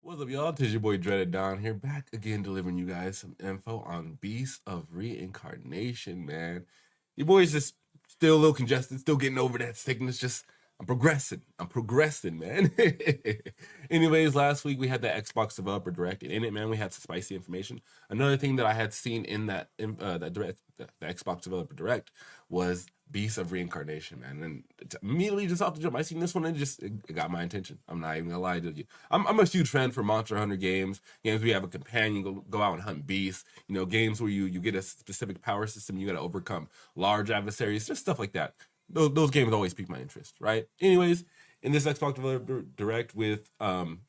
What's up, y'all? Tis your boy Dreaded Don here, back again delivering you guys some info on Beasts of Reincarnation, man. Your boy's just still a little congested, still getting over that sickness. Just I'm progressing, man. Anyways, last week we had the Xbox Developer Direct, and in it, man, we had some spicy information. Another thing that I had seen in that the Xbox Developer Direct was Beasts of Reincarnation, man. And immediately just off the jump, I seen this one and it got my attention. I'm not even gonna lie to you. I'm a huge fan for Monster Hunter games where you have a companion, go out and hunt beasts. You know, games where you get a specific power system, you got to overcome large adversaries, just stuff like that. Those games always pique my interest, right? Anyways, in this Xbox Developer Direct with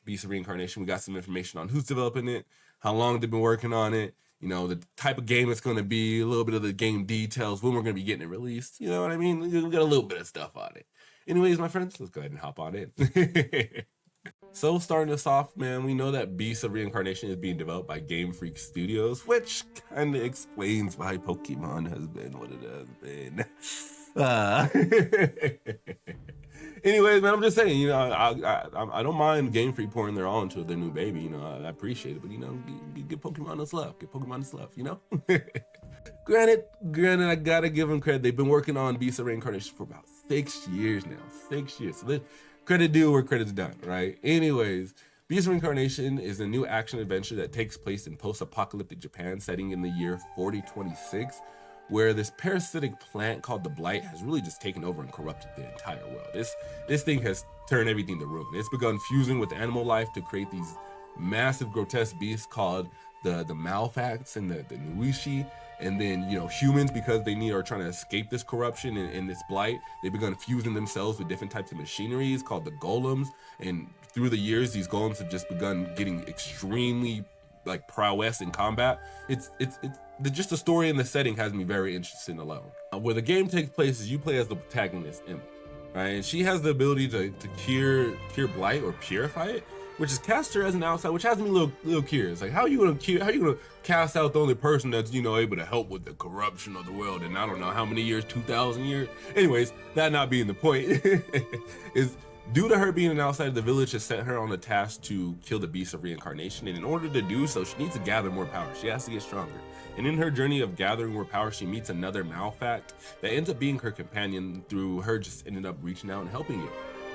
Beasts of Reincarnation, we got some information on who's developing it, how long they've been working on it, you know, the type of game it's going to be, a little bit of the game details, when we're going to be getting it released. You know what I mean? We got a little bit of stuff on it. Anyways, my friends, let's go ahead and hop on in. So starting us off, man, we know that Beasts of Reincarnation is being developed by Game Freak Studios, which kind of explains why Pokemon has been what it has been. Anyways, man, I'm just saying, you know, I don't mind Game Freak pouring their all into their new baby. You know, I appreciate it, but you know, give Pokemon its love. Give Pokemon its love. You know. Granted, I gotta give them credit. They've been working on Beasts of Reincarnation for about 6 years now. 6 years. So credit due where credit's done, right? Anyways, Beasts of Reincarnation is a new action adventure that takes place in post-apocalyptic Japan, setting in the year 4026. Where this parasitic plant called the Blight has really just taken over and corrupted the entire world. This thing has turned everything to ruin. It's begun fusing with animal life to create these massive grotesque beasts called the Malfacts and the Nuishi. And then, you know, humans, because they are trying to escape this corruption and this blight, they've begun fusing themselves with different types of machineries called the golems. And through the years, these golems have just begun getting extremely like prowess in combat. It's just the story and the setting has me very interested alone. Where the game takes place is you play as the protagonist, Emma, right? And she has the ability to cure blight or purify it, which is cast her as an outside, which has me a little curious. Like, how are you gonna cast out the only person that's, you know, able to help with the corruption of the world in I don't know how many years, 2,000 years? Anyways, that not being the point, is due to her being an outsider, the village has set her on the task to kill the Beast of Reincarnation, and in order to do so, she needs to gather more power. She has to get stronger. And in her journey of gathering more power, she meets another Malfact that ends up being her companion through her just ended up reaching out and helping you.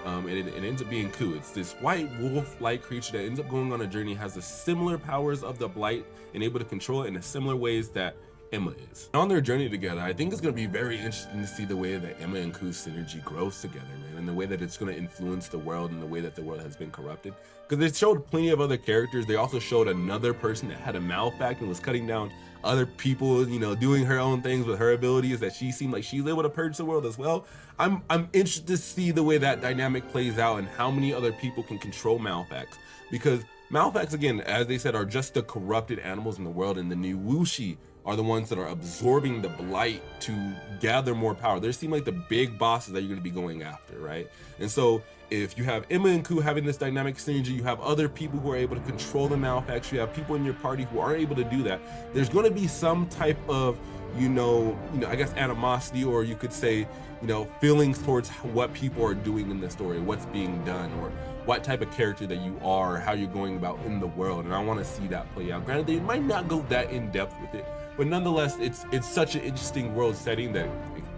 And it ends up being Ku. It's this white wolf-like creature that ends up going on a journey, has the similar powers of the Blight, and able to control it in the similar ways that Emma is. On their journey together, I think it's going to be very interesting to see the way that Emma and Ku's synergy grows together, man, and the way that it's going to influence the world and the way that the world has been corrupted. Because they showed plenty of other characters. They also showed another person that had a Malfact and was cutting down other people, you know, doing her own things with her abilities, that she seemed like she's able to purge the world as well. I'm interested to see the way that dynamic plays out and how many other people can control Malfacts. Because Malfacts, again, as they said, are just the corrupted animals in the world, and the Nuishi are the ones that are absorbing the blight to gather more power. They seem like the big bosses that you're going to be going after, right? And so if you have Emma and Ku having this dynamic synergy, you have other people who are able to control the Malfacts, you have people in your party who aren't able to do that, there's going to be some type of, you know, I guess animosity, or you could say, you know, feelings towards what people are doing in the story, what's being done, or what type of character that you are, how you're going about in the world. And I want to see that play out. Granted, they might not go that in depth with it, but nonetheless, it's such an interesting world setting that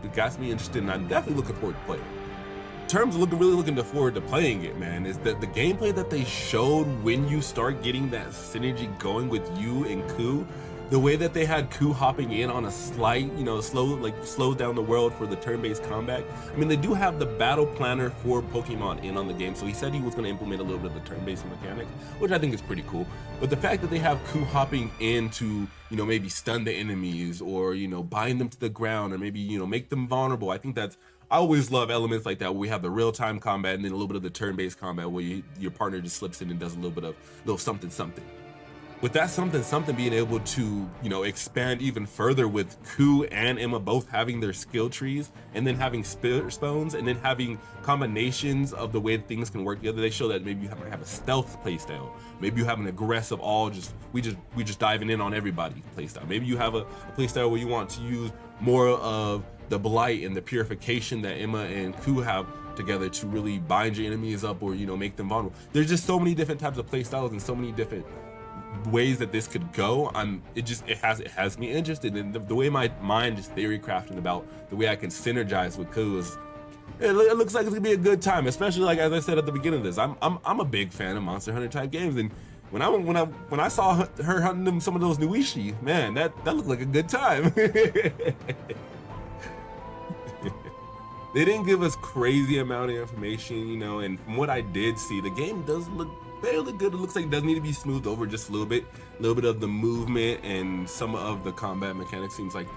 it got me interested, and I'm definitely looking forward to playing it. In terms of really looking forward to playing it, man, is that the gameplay that they showed when you start getting that synergy going with you and Ku, the way that they had Ku hopping in on a slight, you know, slows down the world for the turn-based combat. I mean, they do have the battle planner for Pokemon in on the game, so he said he was going to implement a little bit of the turn-based mechanics, which I think is pretty cool. But the fact that they have Ku hopping in to, you know, maybe stun the enemies, or, you know, bind them to the ground, or maybe, you know, make them vulnerable, I think that's, I always love elements like that where we have the real-time combat and then a little bit of the turn-based combat where your partner just slips in and does a little bit of something. With that something being able to, you know, expand even further with Ku and Emma both having their skill trees, and then having spirit stones, and then having combinations of the way things can work together. They show that maybe you might have a stealth playstyle, maybe you have an aggressive we just diving in on everybody playstyle. Maybe you have a playstyle where you want to use more of the blight and the purification that Emma and Ku have together to really bind your enemies up or, you know, make them vulnerable. There's just so many different types of play styles and so many different ways that this could go. It has me interested in the way my mind is theory crafting about the way I can synergize with Ku. It looks like it's gonna be a good time, especially like as I said at the beginning of this. I'm a big fan of Monster Hunter type games, and when I saw her hunting them some of those Nuishi, man, that looked like a good time. They didn't give us crazy amount of information, you know, and from what I did see, the game does look fairly good. It looks like it does need to be smoothed over just a little bit of the movement and some of the combat mechanics seems like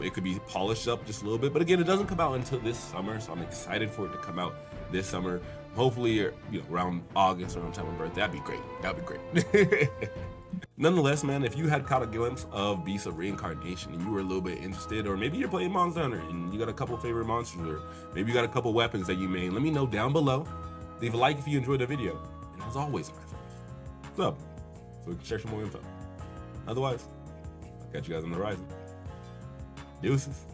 it could be polished up just a little bit. But again, it doesn't come out until this summer, so I'm excited for it to come out this summer. Hopefully, you know, around August or around time of birth. That'd be great. That'd be great. Nonetheless, man, if you had caught a glimpse of Beasts of Reincarnation and you were a little bit interested, or maybe you're playing Monster Hunter and you got a couple favorite monsters, or maybe you got a couple weapons that you made, let me know down below. Leave a like if you enjoyed the video. And as always, my friends, what's up? So we can share some more info. Otherwise, I'll catch you guys on the horizon. Deuces.